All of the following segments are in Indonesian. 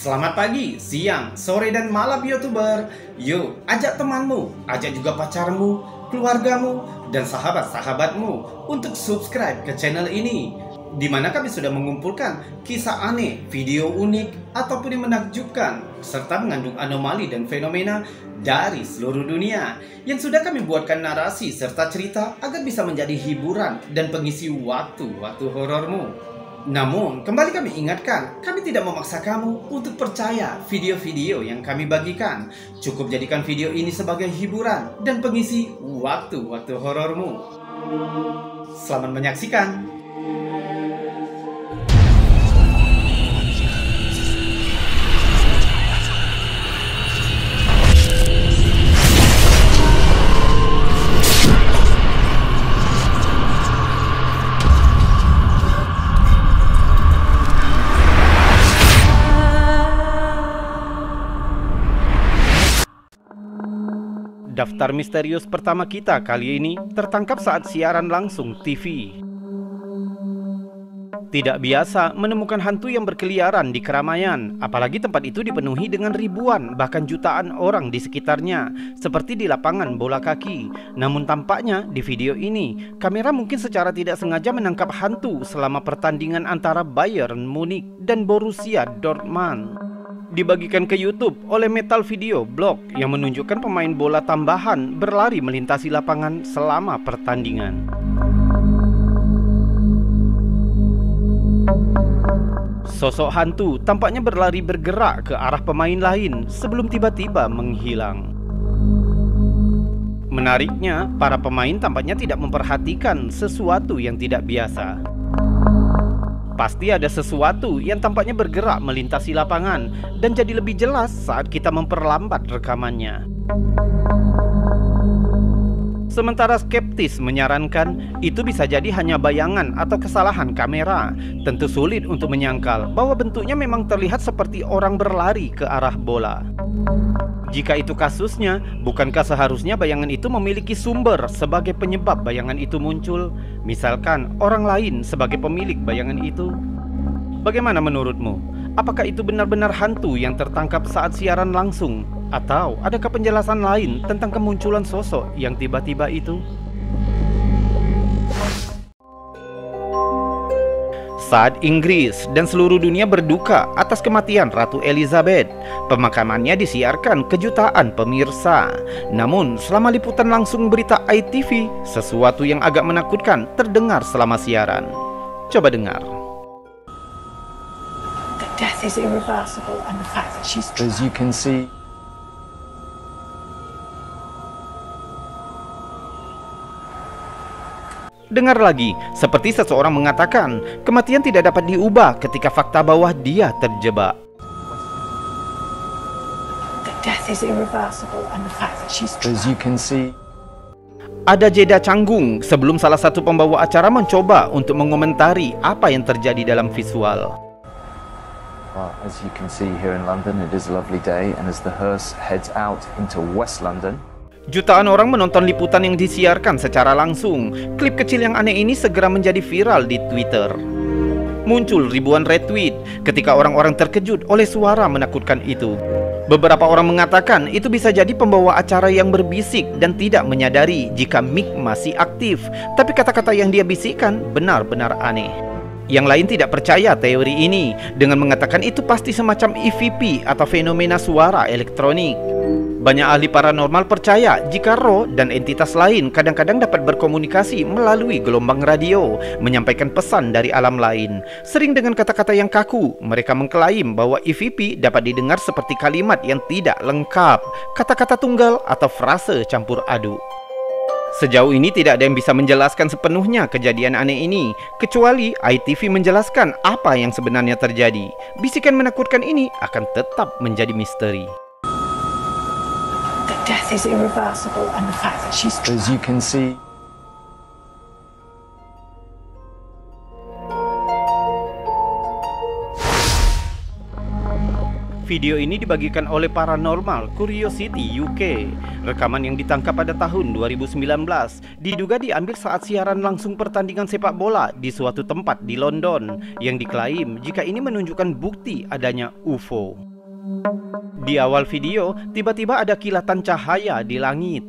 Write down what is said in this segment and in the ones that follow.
Selamat pagi, siang, sore, dan malam YouTuber. Yuk, ajak temanmu, ajak juga pacarmu, keluargamu, dan sahabat-sahabatmu untuk subscribe ke channel ini, di mana kami sudah mengumpulkan kisah aneh, video unik, ataupun yang menakjubkan, serta mengandung anomali dan fenomena dari seluruh dunia, yang sudah kami buatkan narasi serta cerita agar bisa menjadi hiburan dan pengisi waktu-waktu horormu. Namun, kembali kami ingatkan, kami tidak memaksa kamu untuk percaya video-video yang kami bagikan. Cukup jadikan video ini sebagai hiburan dan pengisi waktu-waktu horormu. Selamat menyaksikan. Daftar misterius pertama kita kali ini tertangkap saat siaran langsung TV. Tidak biasa menemukan hantu yang berkeliaran di keramaian, apalagi tempat itu dipenuhi dengan ribuan bahkan jutaan orang di sekitarnya, seperti di lapangan bola kaki. Namun tampaknya di video ini, kamera mungkin secara tidak sengaja menangkap hantu selama pertandingan antara Bayern Munich dan Borussia Dortmund. Dibagikan ke YouTube oleh Metal Video Blog yang menunjukkan pemain bola tambahan berlari melintasi lapangan selama pertandingan. Sosok hantu tampaknya berlari bergerak ke arah pemain lain sebelum tiba-tiba menghilang. Menariknya, para pemain tampaknya tidak memperhatikan sesuatu yang tidak biasa. Pasti ada sesuatu yang tampaknya bergerak melintasi lapangan dan jadi lebih jelas saat kita memperlambat rekamannya. Sementara skeptis menyarankan itu bisa jadi hanya bayangan atau kesalahan kamera. Tentu sulit untuk menyangkal bahwa bentuknya memang terlihat seperti orang berlari ke arah bola. Jika itu kasusnya, bukankah seharusnya bayangan itu memiliki sumber sebagai penyebab bayangan itu muncul? Misalkan orang lain sebagai pemilik bayangan itu. Bagaimana menurutmu? Apakah itu benar-benar hantu yang tertangkap saat siaran langsung? Atau adakah penjelasan lain tentang kemunculan sosok yang tiba-tiba itu? Saat Inggris dan seluruh dunia berduka atas kematian Ratu Elizabeth, pemakamannya disiarkan ke jutaan pemirsa. Namun, selama liputan langsung berita ITV, sesuatu yang agak menakutkan terdengar selama siaran. Coba dengar. The death is irreversible and the fact that she's As you can see, Dengar lagi, seperti seseorang mengatakan, kematian tidak dapat diubah ketika fakta bahwa dia terjebak. the death is irreversible and the fact that she's as you can see, Ada jeda canggung sebelum salah satu pembawa acara mencoba untuk mengomentari apa yang terjadi dalam visual. as you can see here in London, it is a lovely day, and as the hearse heads out into West London, Jutaan orang menonton liputan yang disiarkan secara langsung. Klip kecil yang aneh ini segera menjadi viral di Twitter. Muncul ribuan retweet ketika orang-orang terkejut oleh suara menakutkan itu. Beberapa orang mengatakan itu bisa jadi pembawa acara yang berbisik dan tidak menyadari jika mic masih aktif. Tapi kata-kata yang dia bisikkan benar-benar aneh. Yang lain tidak percaya teori ini dengan mengatakan itu pasti semacam EVP atau fenomena suara elektronik. Banyak ahli paranormal percaya jika roh dan entitas lain kadang-kadang dapat berkomunikasi melalui gelombang radio, menyampaikan pesan dari alam lain. Sering dengan kata-kata yang kaku, mereka mengklaim bahwa EVP dapat didengar seperti kalimat yang tidak lengkap, kata-kata tunggal atau frase campur aduk. Sejauh ini tidak ada yang bisa menjelaskan sepenuhnya kejadian aneh ini, kecuali ITV menjelaskan apa yang sebenarnya terjadi. Bisikan menakutkan ini akan tetap menjadi misteri. the death is irreversible and the fact that she's as you can see, Video ini dibagikan oleh Paranormal Curiosity UK. Rekaman yang ditangkap pada tahun 2019 diduga diambil saat siaran langsung pertandingan sepak bola di suatu tempat di London yang diklaim jika ini menunjukkan bukti adanya UFO. Di awal video, tiba-tiba ada kilatan cahaya di langit.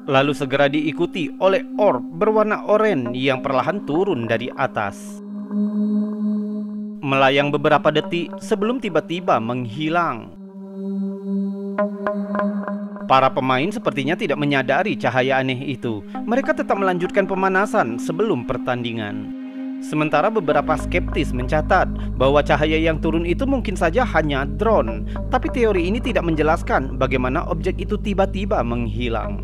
Lalu segera diikuti oleh orb berwarna oranye yang perlahan turun dari atas, melayang beberapa detik sebelum tiba-tiba menghilang. Para pemain sepertinya tidak menyadari cahaya aneh itu. Mereka tetap melanjutkan pemanasan sebelum pertandingan. Sementara beberapa skeptis mencatat bahwa cahaya yang turun itu mungkin saja hanya drone. Tapi teori ini tidak menjelaskan bagaimana objek itu tiba-tiba menghilang.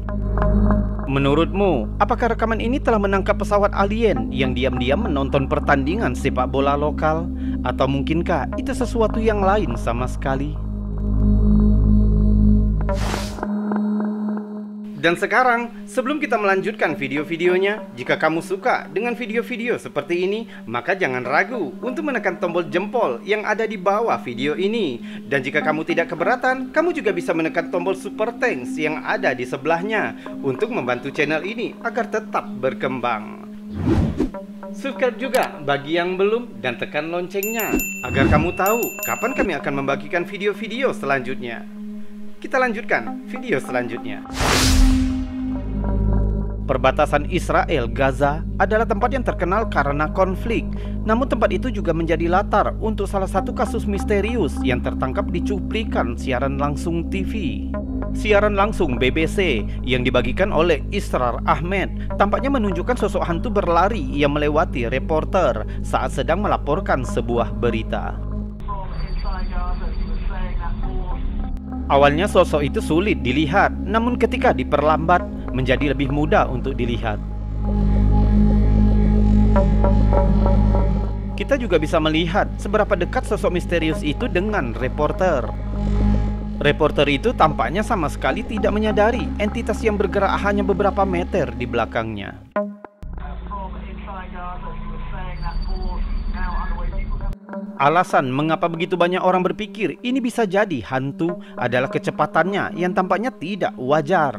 Menurutmu, apakah rekaman ini telah menangkap pesawat alien yang diam-diam menonton pertandingan sepak bola lokal? Atau mungkinkah itu sesuatu yang lain sama sekali? Dan sekarang, sebelum kita melanjutkan video-videonya, jika kamu suka dengan video-video seperti ini, maka jangan ragu untuk menekan tombol jempol yang ada di bawah video ini. Dan jika kamu tidak keberatan, kamu juga bisa menekan tombol super thanks yang ada di sebelahnya untuk membantu channel ini agar tetap berkembang. Subscribe juga bagi yang belum dan tekan loncengnya agar kamu tahu kapan kami akan membagikan video-video selanjutnya. Kita lanjutkan video selanjutnya. Perbatasan Israel-Gaza adalah tempat yang terkenal karena konflik. Namun tempat itu juga menjadi latar untuk salah satu kasus misterius yang tertangkap di cuplikan siaran langsung TV. Siaran langsung BBC yang dibagikan oleh Israr Ahmed tampaknya menunjukkan sosok hantu berlari yang melewati reporter saat sedang melaporkan sebuah berita. Awalnya sosok itu sulit dilihat, namun ketika diperlambat menjadi lebih mudah untuk dilihat. Kita juga bisa melihat seberapa dekat sosok misterius itu dengan reporter. Reporter itu tampaknya sama sekali tidak menyadari entitas yang bergerak hanya beberapa meter di belakangnya. Alasan mengapa begitu banyak orang berpikir ini bisa jadi hantu adalah kecepatannya yang tampaknya tidak wajar.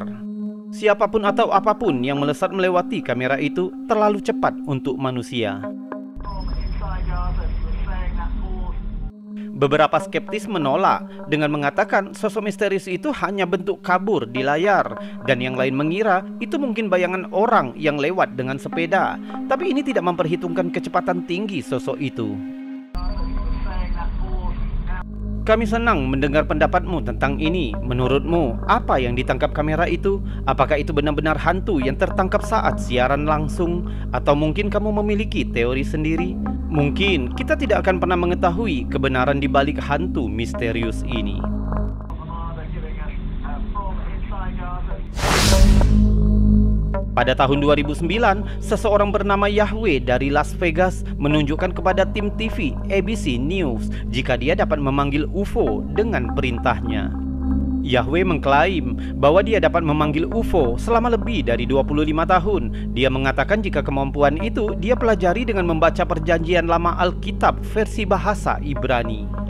Siapapun atau apapun yang melesat melewati kamera itu terlalu cepat untuk manusia. Beberapa skeptis menolak dengan mengatakan sosok misterius itu hanya bentuk kabur di layar, dan yang lain mengira itu mungkin bayangan orang yang lewat dengan sepeda. Tapi ini tidak memperhitungkan kecepatan tinggi sosok itu. Kami senang mendengar pendapatmu tentang ini. Menurutmu, apa yang ditangkap kamera itu? Apakah itu benar-benar hantu yang tertangkap saat siaran langsung? Atau mungkin kamu memiliki teori sendiri? Mungkin kita tidak akan pernah mengetahui kebenaran di balik hantu misterius ini. Pada tahun 2009, seseorang bernama Yahweh dari Las Vegas menunjukkan kepada tim TV ABC News jika dia dapat memanggil UFO dengan perintahnya. Yahweh mengklaim bahwa dia dapat memanggil UFO selama lebih dari 25 tahun. Dia mengatakan jika kemampuan itu dia pelajari dengan membaca perjanjian lama Alkitab versi bahasa Ibrani.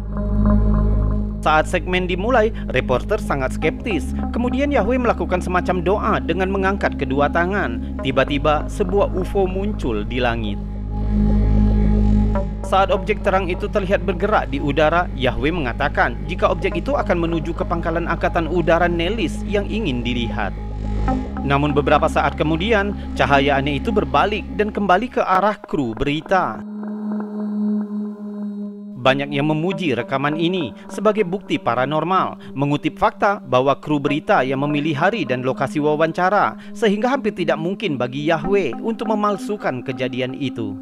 Saat segmen dimulai, reporter sangat skeptis. Kemudian Yahweh melakukan semacam doa dengan mengangkat kedua tangan. Tiba-tiba sebuah UFO muncul di langit. Saat objek terang itu terlihat bergerak di udara, Yahweh mengatakan jika objek itu akan menuju ke pangkalan angkatan udara Nellis yang ingin dilihat. Namun beberapa saat kemudian, cahaya aneh itu berbalik dan kembali ke arah kru berita. Banyak yang memuji rekaman ini sebagai bukti paranormal, mengutip fakta bahwa kru berita yang memilih hari dan lokasi wawancara, sehingga hampir tidak mungkin bagi Yahweh untuk memalsukan kejadian itu.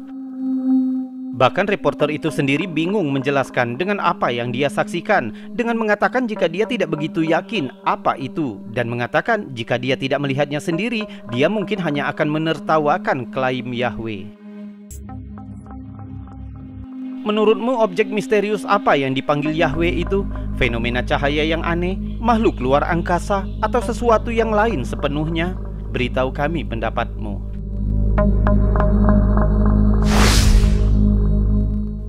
Bahkan reporter itu sendiri bingung menjelaskan dengan apa yang dia saksikan, dengan mengatakan jika dia tidak begitu yakin apa itu, dan mengatakan jika dia tidak melihatnya sendiri, dia mungkin hanya akan menertawakan klaim Yahweh. Menurutmu objek misterius apa yang dipanggil Yahweh itu? Fenomena cahaya yang aneh, makhluk luar angkasa, atau sesuatu yang lain sepenuhnya? Beritahu kami pendapatmu.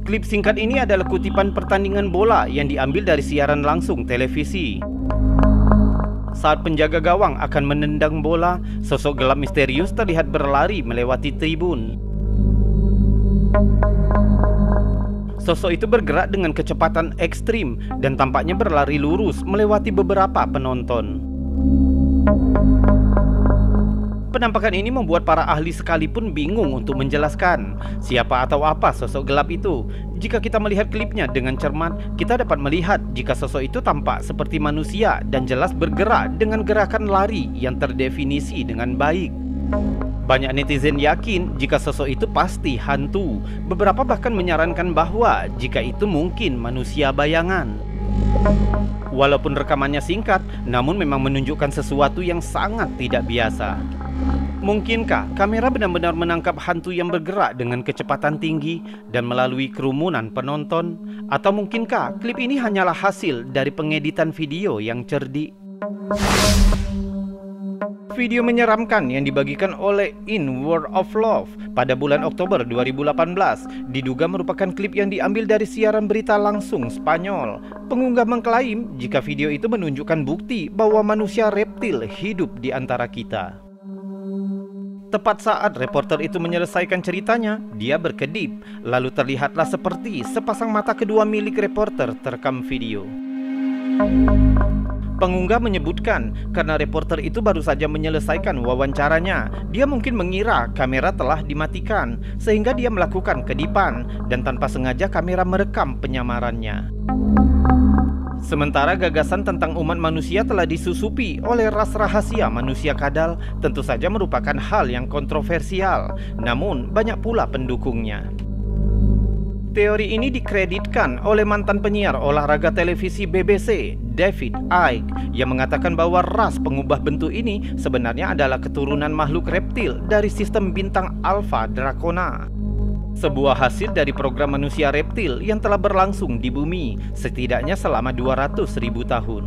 Klip singkat ini adalah kutipan pertandingan bola yang diambil dari siaran langsung televisi. Saat penjaga gawang akan menendang bola, sosok gelap misterius terlihat berlari melewati tribun. Sosok itu bergerak dengan kecepatan ekstrim dan tampaknya berlari lurus melewati beberapa penonton. Penampakan ini membuat para ahli sekalipun bingung untuk menjelaskan siapa atau apa sosok gelap itu. Jika kita melihat klipnya dengan cermat, kita dapat melihat jika sosok itu tampak seperti manusia dan jelas bergerak dengan gerakan lari yang terdefinisi dengan baik. Banyak netizen yakin jika sosok itu pasti hantu. Beberapa bahkan menyarankan bahwa jika itu mungkin manusia bayangan. Walaupun rekamannya singkat, namun memang menunjukkan sesuatu yang sangat tidak biasa. Mungkinkah kamera benar-benar menangkap hantu yang bergerak dengan kecepatan tinggi dan melalui kerumunan penonton? Atau mungkinkah klip ini hanyalah hasil dari pengeditan video yang cerdik? Video menyeramkan yang dibagikan oleh In World of Love pada bulan Oktober 2018 diduga merupakan klip yang diambil dari siaran berita langsung Spanyol. Pengunggah mengklaim jika video itu menunjukkan bukti bahwa manusia reptil hidup di antara kita. Tepat saat reporter itu menyelesaikan ceritanya, dia berkedip, lalu terlihatlah seperti sepasang mata kedua milik reporter terekam video. Pengunggah menyebutkan karena reporter itu baru saja menyelesaikan wawancaranya, dia mungkin mengira kamera telah dimatikan, sehingga dia melakukan kedipan dan tanpa sengaja kamera merekam penyamarannya. Sementara gagasan tentang umat manusia telah disusupi oleh ras rahasia manusia kadal, tentu saja merupakan hal yang kontroversial, namun banyak pula pendukungnya. Teori ini dikreditkan oleh mantan penyiar olahraga televisi BBC, David Icke, yang mengatakan bahwa ras pengubah bentuk ini sebenarnya adalah keturunan makhluk reptil dari sistem bintang Alpha Dracona. Sebuah hasil dari program manusia reptil yang telah berlangsung di bumi setidaknya selama 200.000 tahun.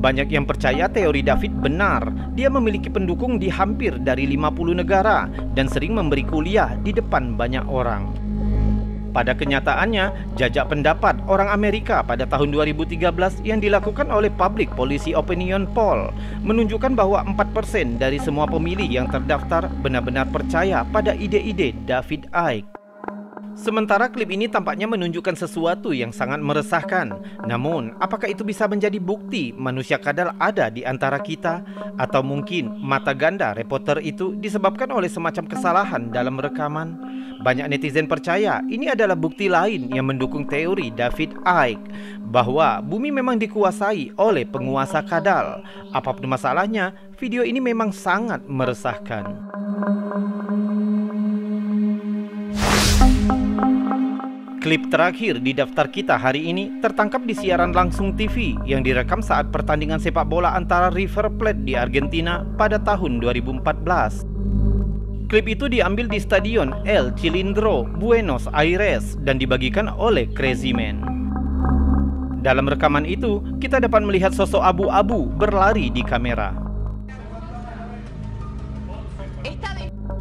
Banyak yang percaya teori David benar. Dia memiliki pendukung di hampir dari 50 negara dan sering memberi kuliah di depan banyak orang. Pada kenyataannya, jajak pendapat orang Amerika pada tahun 2013 yang dilakukan oleh Public Policy Opinion Poll menunjukkan bahwa 4% dari semua pemilih yang terdaftar benar-benar percaya pada ide-ide David Icke. Sementara klip ini tampaknya menunjukkan sesuatu yang sangat meresahkan. Namun, apakah itu bisa menjadi bukti manusia kadal ada di antara kita? Atau mungkin mata ganda reporter itu disebabkan oleh semacam kesalahan dalam rekaman? Banyak netizen percaya ini adalah bukti lain yang mendukung teori David Icke bahwa bumi memang dikuasai oleh penguasa kadal. Apapun masalahnya, video ini memang sangat meresahkan. Klip terakhir di daftar kita hari ini tertangkap di siaran langsung TV yang direkam saat pertandingan sepak bola antara River Plate di Argentina pada tahun 2014. Klip itu diambil di Stadion El Cilindro, Buenos Aires dan dibagikan oleh Crazy Man. Dalam rekaman itu, kita dapat melihat sosok abu-abu berlari di kamera.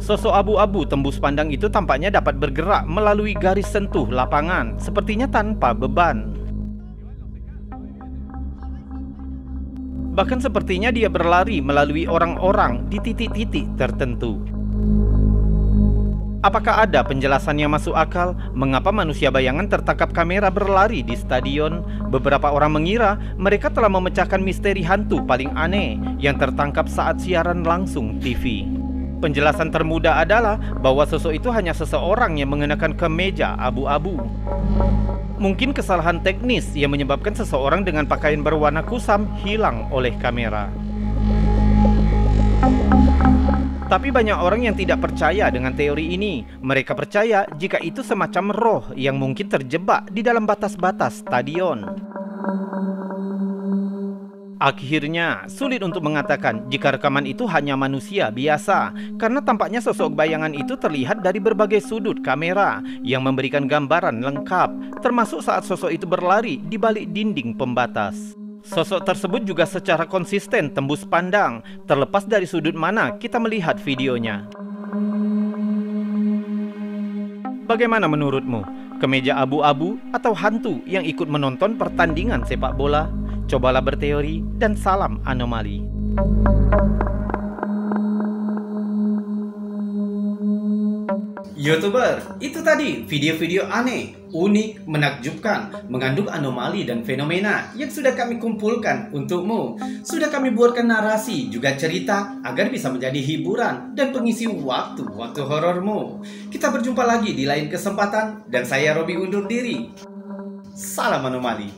Sosok abu-abu tembus pandang itu tampaknya dapat bergerak melalui garis sentuh lapangan, sepertinya tanpa beban. Bahkan sepertinya dia berlari melalui orang-orang di titik-titik tertentu. Apakah ada penjelasan yang masuk akal mengapa manusia bayangan tertangkap kamera berlari di stadion? Beberapa orang mengira mereka telah memecahkan misteri hantu paling aneh yang tertangkap saat siaran langsung TV. Penjelasan termudah adalah bahwa sosok itu hanya seseorang yang mengenakan kemeja abu-abu. Mungkin kesalahan teknis yang menyebabkan seseorang dengan pakaian berwarna kusam hilang oleh kamera. Tapi banyak orang yang tidak percaya dengan teori ini. Mereka percaya jika itu semacam roh yang mungkin terjebak di dalam batas-batas stadion. Akhirnya, sulit untuk mengatakan jika rekaman itu hanya manusia biasa, karena tampaknya sosok bayangan itu terlihat dari berbagai sudut kamera yang memberikan gambaran lengkap, termasuk saat sosok itu berlari di balik dinding pembatas. Sosok tersebut juga secara konsisten tembus pandang, terlepas dari sudut mana kita melihat videonya. Bagaimana menurutmu? Kemeja abu-abu atau hantu yang ikut menonton pertandingan sepak bola? Cobalah berteori dan salam anomali. YouTuber, itu tadi video-video aneh, unik, menakjubkan, mengandung anomali dan fenomena yang sudah kami kumpulkan untukmu. Sudah kami buatkan narasi, juga cerita, agar bisa menjadi hiburan dan pengisi waktu-waktu horormu. Kita berjumpa lagi di lain kesempatan, dan saya Robi undur diri. Salam anomali.